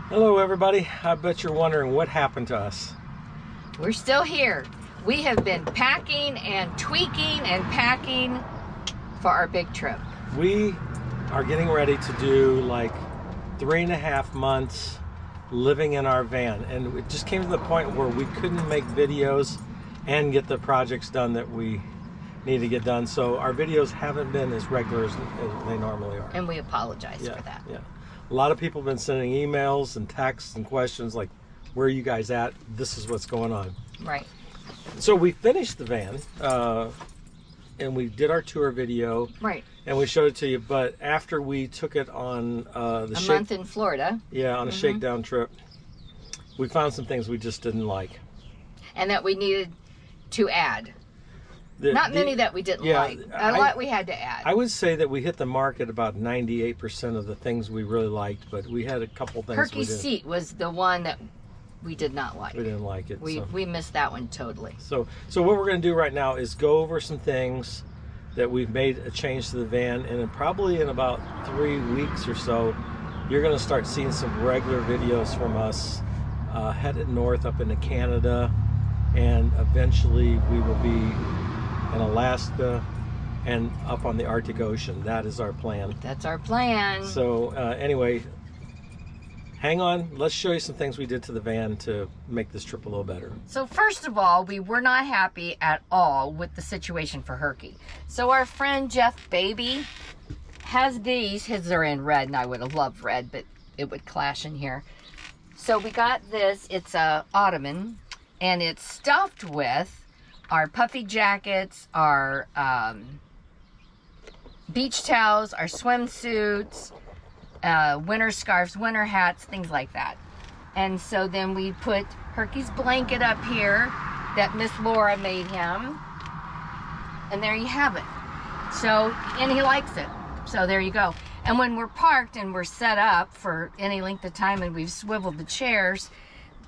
Hello everybody. I bet you're wondering what happened to us. We're still here. We have been packing and tweaking and packing for our big trip. We are getting ready to do like 3.5 months living in our van, and it just came to the point where we couldn't make videos and get the projects done that we need to get done. So our videos haven't been as regular as they normally are. And we apologize for that. Yeah. A lot of people have been sending emails and texts and questions like, where are you guys at? This is what's going on. Right. So we finished the van and we did our tour video. Right. And we showed it to you, but after we took it on a month in Florida. Yeah, on a shakedown trip, we found some things we just didn't like. And that we needed to add. Not many that we didn't like. A lot we had to add. I would say that we hit the mark at about 98% of the things we really liked, but we had a couple things Herky's seat was the one that we did not like. We didn't like it. We missed that one totally. So what we're going to do right now is go over some things that we've made a change to the van, and probably in about 3 weeks or so, you're going to start seeing some regular videos from us headed north up into Canada, and eventually we will be in Alaska and up on the Arctic Ocean. That is our plan. That's our plan. So anyway, hang on. Let's show you some things we did to the van to make this trip a little better. So first of all, we were not happy at all with the situation for Herky. So our friend Jeff Baby has these. His are in red, and I would have loved red, but it would clash in here. So we got this. It's a ottoman, and it's stuffed with our puffy jackets, our beach towels, our swimsuits, winter scarves, winter hats, things like that. And so then we put Herky's blanket up here that Miss Laura made him. And there you have it. So, and he likes it. So there you go. And when we're parked and we're set up for any length of time and we've swiveled the chairs,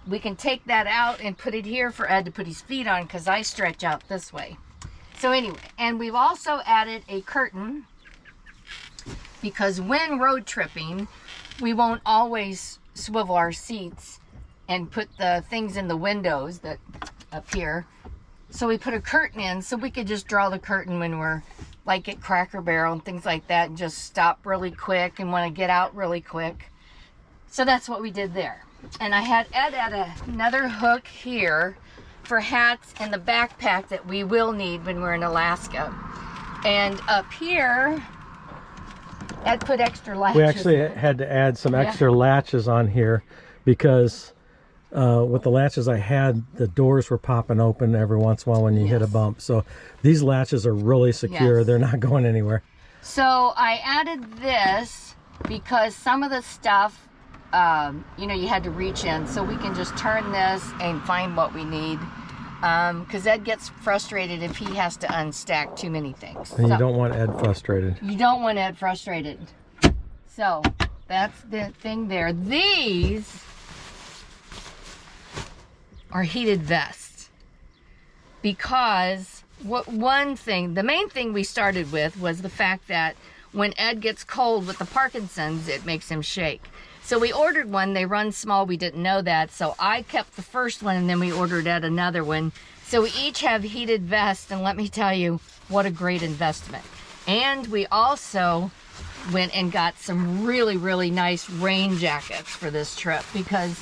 we can take that out and put it here for Ed to put his feet on, because I stretch out this way. So anyway, and we've also added a curtain, because when road tripping, we won't always swivel our seats and put the things in the windows that up here. So we put a curtain in so we could just draw the curtain when we're like at Cracker Barrel and things like that, and just stop really quick and want to get out really quick. So that's what we did there. And I had Ed add another hook here for hats and the backpack that we will need when we're in Alaska. And up here, Ed put extra latches. We actually had to add some extra latches on here because with the latches I had, the doors were popping open every once in a while when you hit a bump. So these latches are really secure. They're not going anywhere. So I added this because some of the stuff, you know, you had to reach in, so we can just turn this and find what we need, because Ed gets frustrated if he has to unstack too many things. And you don't want Ed frustrated. You don't want Ed frustrated. So that's the thing there. These are heated vests, because the main thing we started with was the fact that when Ed gets cold with the Parkinson's, it makes him shake. So we ordered one. They run small. We didn't know that. So I kept the first one, and then we ordered Ed another one. So we each have heated vests, and let me tell you, what a great investment. And we also went and got some really, really nice rain jackets for this trip, because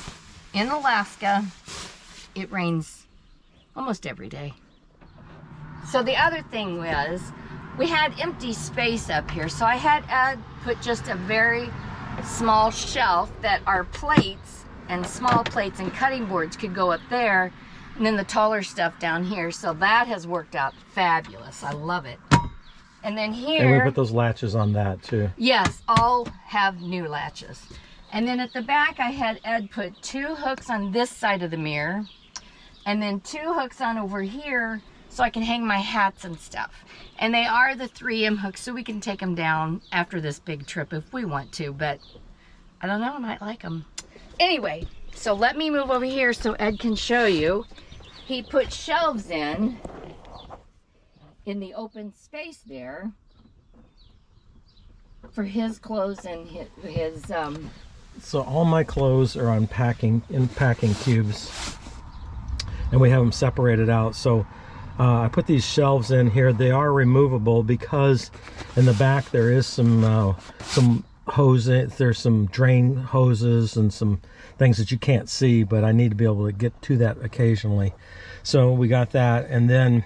in Alaska, it rains almost every day. So the other thing was, we had empty space up here. So I had Ed put just a very small shelf that our plates and small plates and cutting boards could go up there, and then the taller stuff down here. So that has worked out fabulous. I love it. And then here, and we put those latches on that too. Yes, all have new latches. And then at the back, I had Ed put 2 hooks on this side of the mirror, and then 2 hooks on over here, so I can hang my hats and stuff. And they are the 3M hooks, so we can take them down after this big trip if we want to, but I don't know, I might like them. Anyway, so let me move over here so Ed can show you. He put shelves in the open space there for his clothes and his So all my clothes are on packing cubes, and we have them separated out. So I put these shelves in here. They are removable because in the back there is some hoses. There's some drain hoses and some things that you can't see, but I need to be able to get to that occasionally. So we got that, and then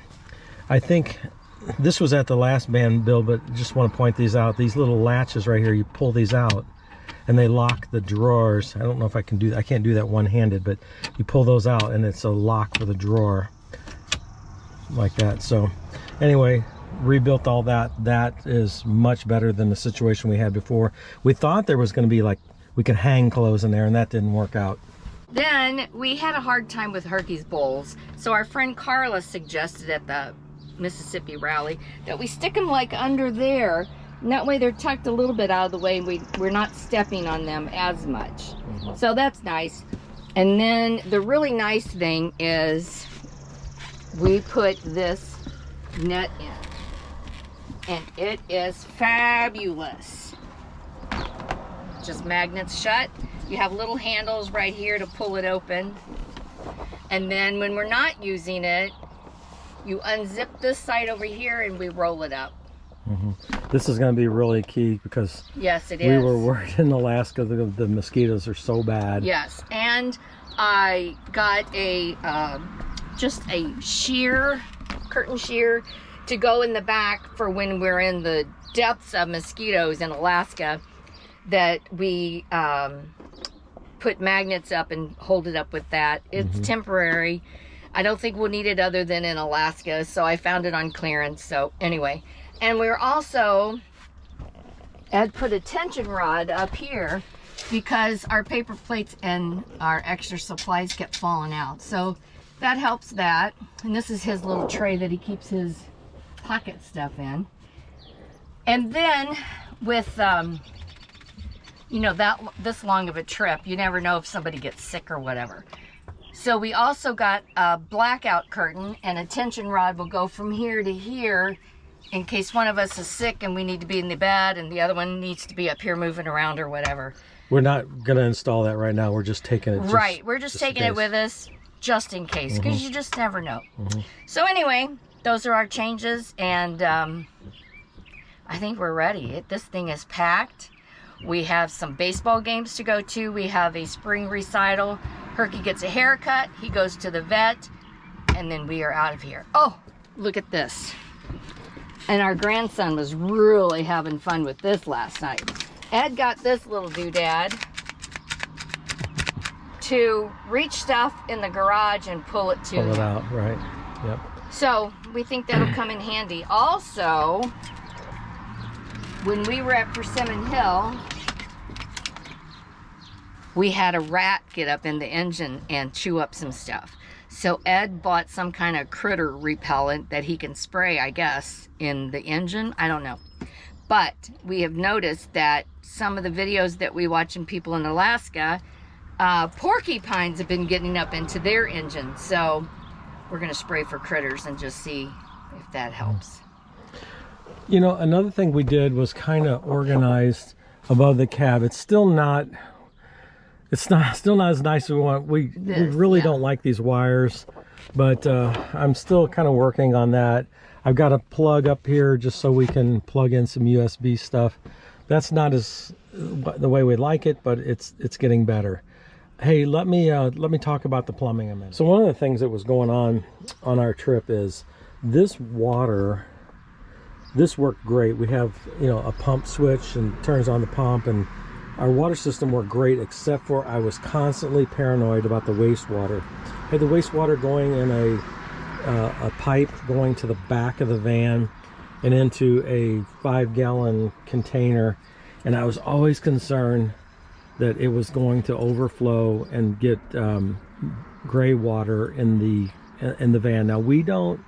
I think this was at the last van build, but just want to point these out. These little latches right here, you pull these out and they lock the drawers. I don't know if I can do that. I can't do that one-handed, but you pull those out and it's a lock for the drawer like that. So anyway, rebuilt all that. That is much better than the situation we had before. We thought there was going to be like we could hang clothes in there, and that didn't work out. Then we had a hard time with Herky's bowls, so our friend Carla suggested at the Mississippi rally that we stick them like under there, and that way they're tucked a little bit out of the way, and we're not stepping on them as much. So that's nice. And then the really nice thing is we put this net in, and it is fabulous. Just magnets shut. You have little handles right here to pull it open, and then when we're not using it, you unzip this side over here and we roll it up. This is going to be really key because yes, it is. We were worried in Alaska the mosquitoes are so bad. Yes, and I got a just a sheer, curtain shear to go in the back for when we're in the depths of mosquitoes in Alaska, that we put magnets up and hold it up with that. It's temporary. I don't think we'll need it other than in Alaska, so I found it on clearance. So anyway, and we're also, Ed put a tension rod up here because our paper plates and our extra supplies kept falling out. So that helps that. And this is his little tray that he keeps his pocket stuff in. And then with, you know, this long of a trip, you never know if somebody gets sick or whatever. So we also got a blackout curtain, and a tension rod will go from here to here in case one of us is sick and we need to be in the bed and the other one needs to be up here moving around or whatever. We're not going to install that right now. We're just taking it. Right. We're just taking it with us just in case, because you just never know. So anyway, those are our changes, and I think we're ready. This thing is packed. We have some baseball games to go to. We have a spring recital. Herky gets a haircut. He goes to the vet. And then we are out of here. Oh, look at this. And our grandson was really having fun with this last night. Ed got this little doodad to reach stuff in the garage and pull it to him. Pull it out, right. Yep. So we think that'll come in handy. Also, when we were at Persimmon Hill, we had a rat get up in the engine and chew up some stuff. So Ed bought some kind of critter repellent that he can spray, I guess, in the engine. I don't know. But we have noticed that some of the videos that we watch in people in Alaska, porcupines have been getting up into their engines. So we're going to spray for critters and just see if that helps. You know, another thing we did was kind of organized above the cab. It's still not as nice as we want. We really don't like these wires, but I'm still kind of working on that. I've got a plug up here just so we can plug in some USB stuff. That's not as the way we like it, but it's getting better. Hey, let me talk about the plumbing a minute. So one of the things that was going on our trip is this water. This worked great. We have, you know, a pump switch and turns on the pump, and our water system worked great, except for I was constantly paranoid about the wastewater. I had the wastewater going in a pipe going to the back of the van and into a 5-gallon container, and I was always concerned that it was going to overflow and get gray water in the van. Now we don't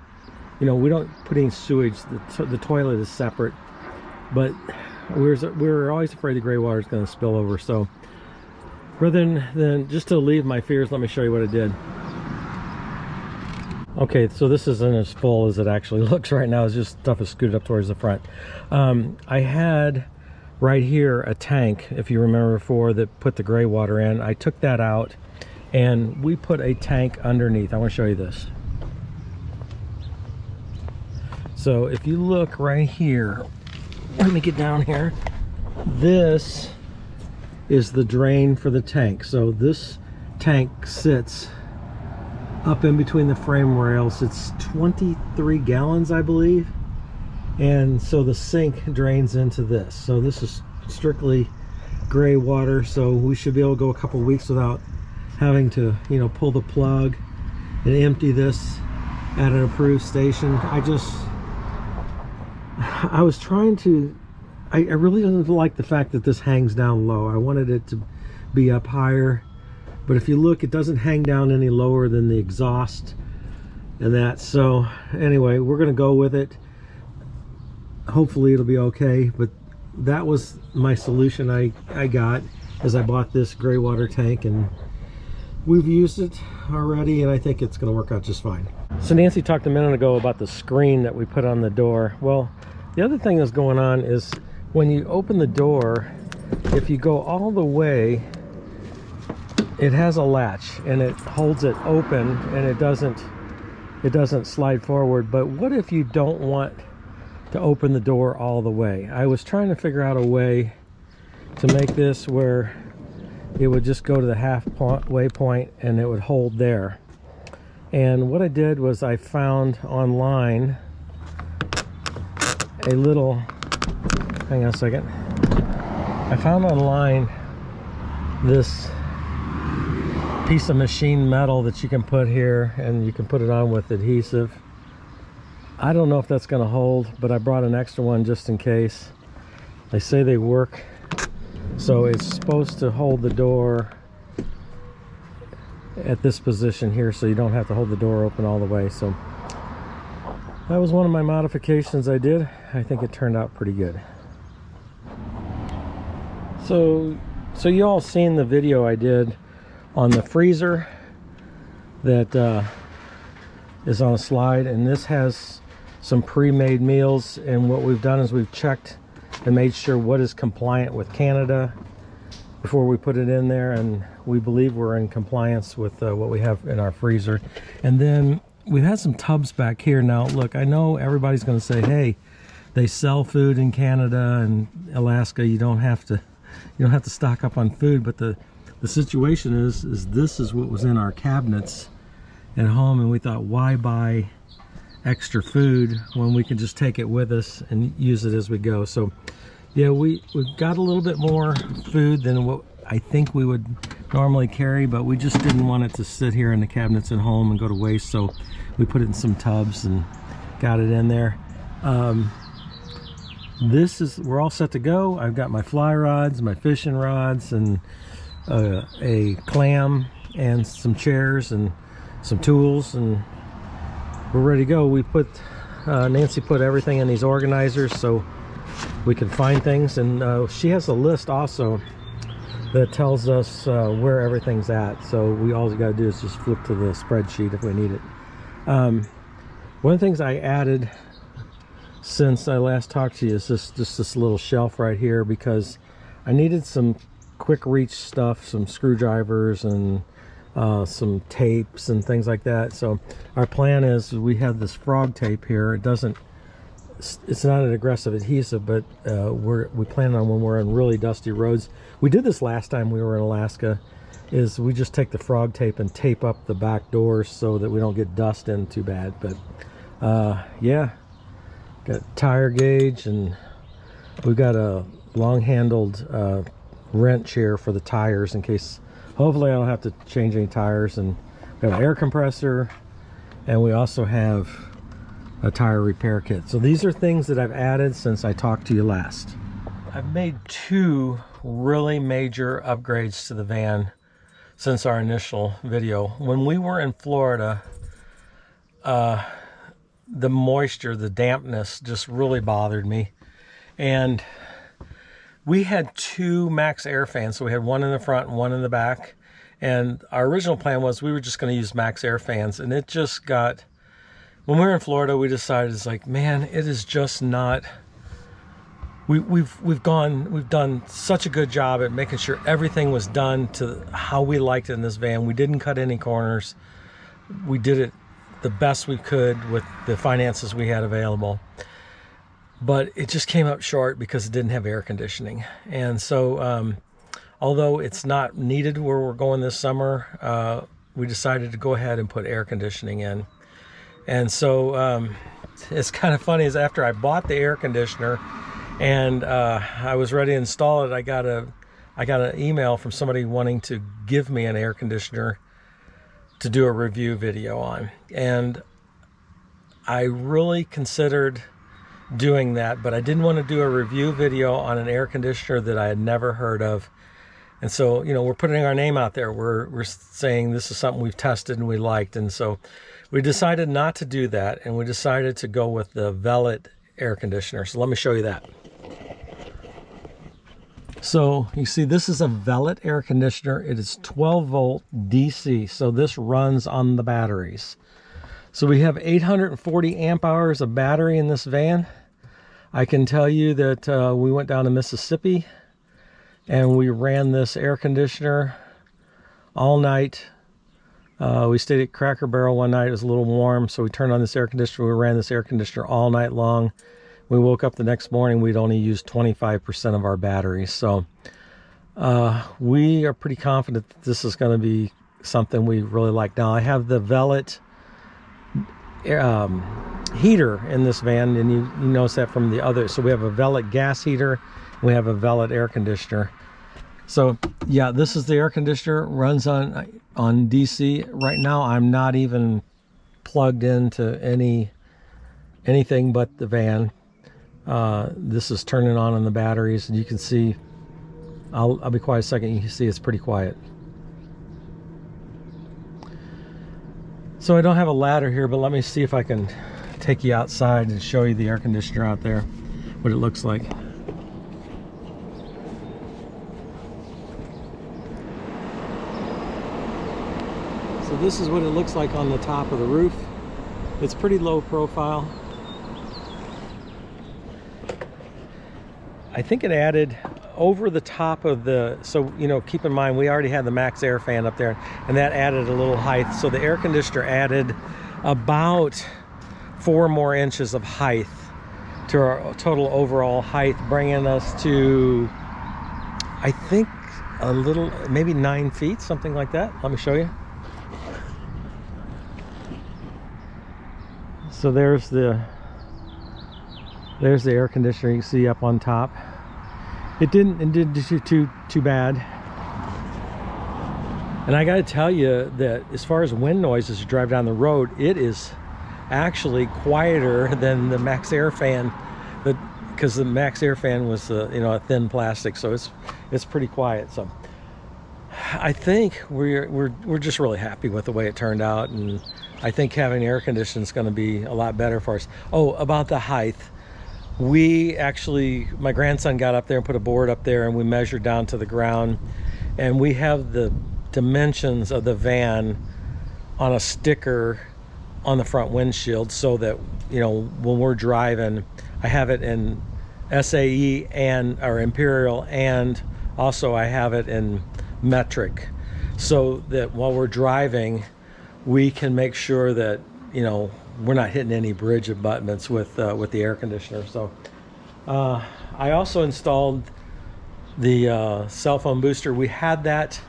put any sewage. The toilet is separate, but we were always afraid the gray water is going to spill over. So rather than just to alleviate my fears, let me show you what I did. Okay, so this isn't as full as it actually looks right now. It's just stuff is scooted up towards the front. I had right here a tank, if you remember before, that put the gray water in. I took that out and we put a tank underneath. I want to show you this. So if you look right here, let me get down here. This is the drain for the tank. So this tank sits up in between the frame rails. It's 23 gallons, I believe. And so the sink drains into this. So this is strictly gray water. So we should be able to go a couple weeks without having to, you know, pull the plug and empty this at an approved station. I was trying to, I really didn't like the fact that this hangs down low. I wanted it to be up higher, but if you look, it doesn't hang down any lower than the exhaust and that. So anyway, we're gonna go with it. Hopefully it'll be okay, but that was my solution I got as I bought this gray water tank, and we've used it already, and I think it's gonna work out just fine. So Nancy talked a minute ago about the screen that we put on the door. Well, the other thing that's going on is when you open the door, if you go all the way, it has a latch and it holds it open and it doesn't slide forward. But what if you don't want to open the door all the way? I was trying to figure out a way to make this where it would just go to the halfway point and it would hold there. And what I did was I found online a little, hang on a second, I found online this piece of machine metal that you can put here, and you can put it on with adhesive. I don't know if that's going to hold, but I brought an extra one just in case. They say they work, so it's supposed to hold the door at this position here, so you don't have to hold the door open all the way. So that was one of my modifications I did. I think it turned out pretty good. So you all seen the video I did on the freezer that is on a slide, and this has some pre-made meals, and what we've done is we've checked and made sure what is compliant with Canada before we put it in there, and we believe we're in compliance with what we have in our freezer. And then we've had some tubs back here. Now look, I know everybody's going to say, hey, they sell food in Canada and Alaska, you don't have to stock up on food. But the situation is this is what was in our cabinets at home, and we thought, why buy extra food when we can just take it with us and use it as we go? So yeah, we've got a little bit more food than what I think we would normally carry, but we just didn't want it to sit here in the cabinets at home and go to waste, so we put it in some tubs and got it in there. We're all set to go. I've got my fly rods, my fishing rods, and a clam and some chairs and some tools, and we're ready to go. We put Nancy put everything in these organizers so we can find things, and she has a list also that tells us where everything's at, so all we got to do is just flip to the spreadsheet if we need it. One of the things I added since I last talked to you is just this little shelf right here, because I needed some quick reach stuff, some screwdrivers and some tapes and things like that. So our plan is we have this frog tape here. It's not an aggressive adhesive, but we plan on, when we're on really dusty roads, we did this last time we were in Alaska, is we just take the frog tape and tape up the back doors so that we don't get dust in too bad. But yeah, got tire gauge, and we've got a long-handled wrench here for the tires in case, hopefully I don't have to change any tires. And we have an air compressor, and we also have a tire repair kit. So these are things that I've added since I talked to you last. I've made 2 really major upgrades to the van since our initial video. When we were in Florida, the moisture, the dampness just really bothered me, and we had 2 max air fans. So we had one in the front and one in the back, and our original plan was we were just going to use max air fans, and it just got, when we were in Florida, we decided, it's like, man, it is just not we've done such a good job at making sure everything was done to how we liked it in this van. We didn't cut any corners. We did it the best we could with the finances we had available. But it just came up short because it didn't have air conditioning. And so although it's not needed where we're going this summer, we decided to go ahead and put air conditioning in. And so it's kind of funny, is after I bought the air conditioner and I was ready to install it, I got an email from somebody wanting to give me an air conditioner to do a review video on. And I really considered doing that, but I didn't want to do a review video on an air conditioner that I had never heard of. And so, you know, we're putting our name out there. We're saying this is something we've tested and we liked. And so we decided not to do that, and we decided to go with the Velvet air conditioner. So let me show you that. So you see, this is a Velvet air conditioner. It is 12 volt DC. So this runs on the batteries. So we have 840 amp hours of battery in this van. I can tell you that we went down to Mississippi and we ran this air conditioner all night. We stayed at Cracker Barrel one night. It was a little warm, so we turned on this air conditioner. We ran this air conditioner all night long. We woke up the next morning, we'd only used 25% of our batteries. So we are pretty confident that this is going to be something we really like. Now, I have the Velvet heater in this van, and you notice that from the other. So we have a Velvet gas heater, and we have a Velvet air conditioner. So yeah, this is the air conditioner. It runs on DC. Right now, I'm not even plugged into anything but the van. This is turning on the batteries, and you can see, I'll be quiet a second. You can see it's pretty quiet. So I don't have a ladder here, but let me see if I can take you outside and show you the air conditioner out there, what it looks like. So this is what it looks like on the top of the roof. It's pretty low profile. I think it added over the top of the, so, you know, keep in mind, we already had the max air fan up there, and that added a little height. So the air conditioner added about 4 more inches of height to our total overall height, bringing us to, I think, a little, maybe 9 feet, something like that. Let me show you. So there's the air conditioner you can see up on top. It didn't do too bad. And I got to tell you that as far as wind noise as you drive down the road, it is actually quieter than the max air fan, because the max air fan was you know, a thin plastic, so it's pretty quiet. So I think we're just really happy with the way it turned out, and I think having air conditioning is going to be a lot better for us. Oh, about the height. We actually, my grandson got up there and put a board up there, and we measured down to the ground, and we have the dimensions of the van on a sticker on the front windshield, so that, you know, when we're driving, I have it in SAE or Imperial, and also I have it in metric, so that while we're driving, we can make sure that, you know, we're not hitting any bridge abutments with the air conditioner. So I also installed the cell phone booster. We had that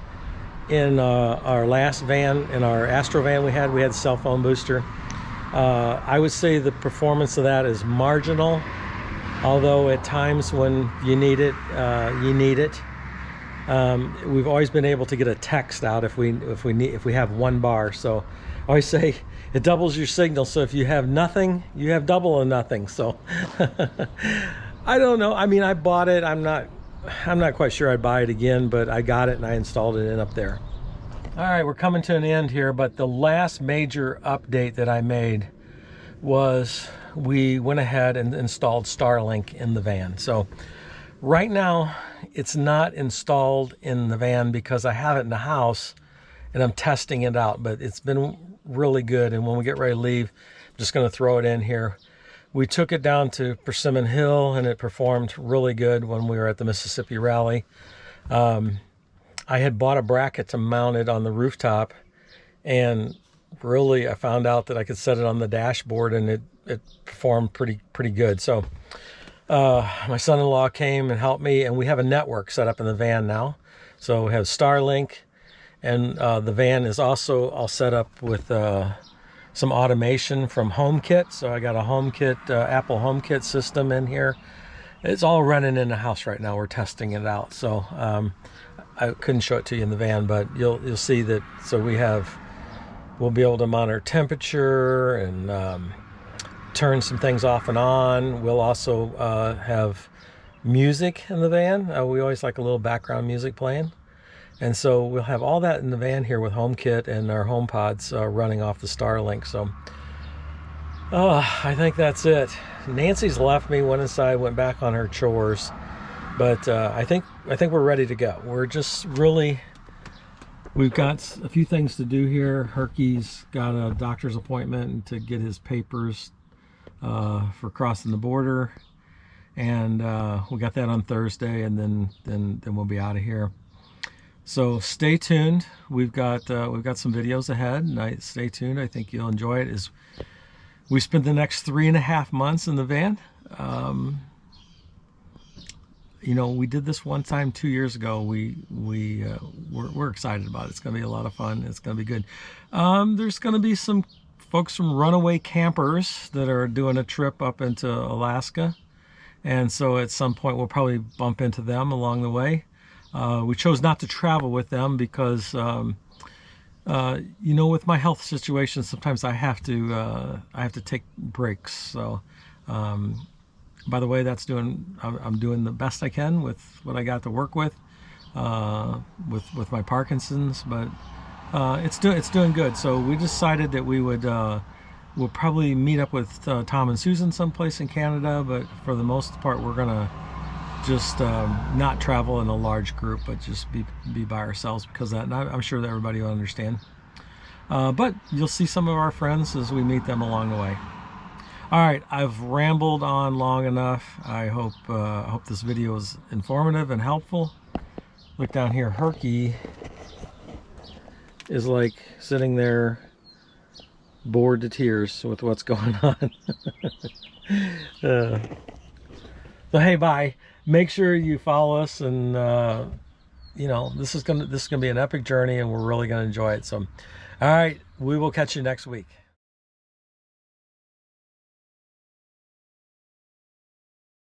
in our last van, in our Astrovan we had cell phone booster. I would say the performance of that is marginal, although at times when you need it, you need it. We've always been able to get a text out if we have 1 bar. So I always say it doubles your signal. So if you have nothing, you have double or nothing. So I don't know. I mean, I bought it. I'm not quite sure I'd buy it again, but I got it and I installed it in up there. All right, we're coming to an end here, but the last major update that I made was we went ahead and installed Starlink in the van. So right now it's not installed in the van because I have it in the house and I'm testing it out, but it's been really good. And when we get ready to leave, I'm just going to throw it in here. We took it down to Persimmon Hill, and it performed really good when we were at the Mississippi Rally. I had bought a bracket to mount it on the rooftop, and really I found out that I could set it on the dashboard, and it performed pretty good. So my son-in-law came and helped me, and we have a network set up in the van now. So we have Starlink, and the van is also all set up with some automation from HomeKit. So I got a HomeKit, Apple HomeKit system in here. It's all running in the house right now. We're testing it out. So I couldn't show it to you in the van, but you'll see that. So we'll be able to monitor temperature and turn some things off and on. We'll also have music in the van. We always like a little background music playing. And so we'll have all that in the van here with HomeKit and our HomePods running off the Starlink. So I think that's it. Nancy's left me, went inside, went back on her chores. But I think we're ready to go. We're just we've got a few things to do here. Herky's got a doctor's appointment to get his papers for crossing the border. And we got that on Thursday, and then we'll be out of here. So stay tuned. We've got some videos ahead. And stay tuned. I think you'll enjoy it. As we spend the next 3.5 months in the van. You know, we did this one time 2 years ago. We're excited about it. It's going to be a lot of fun. It's going to be good. There's going to be some folks from Runaway Campers that are doing a trip up into Alaska, and so at some point we'll probably bump into them along the way. We chose not to travel with them because, you know, with my health situation, sometimes I have to take breaks. So, by the way, I'm doing the best I can with what I got to work with my Parkinson's, but it's doing good. So we decided that we'll probably meet up with Tom and Susan someplace in Canada, but for the most part we're gonna just not travel in a large group, but just be by ourselves, because I'm sure that everybody will understand. But you'll see some of our friends as we meet them along the way. All right, I've rambled on long enough. I hope this video is informative and helpful. Look down here, Herky is like sitting there bored to tears with what's going on. So hey, bye. Make sure you follow us, and you know, this is gonna be an epic journey, and we're really gonna enjoy it. So all right, we will catch you next week.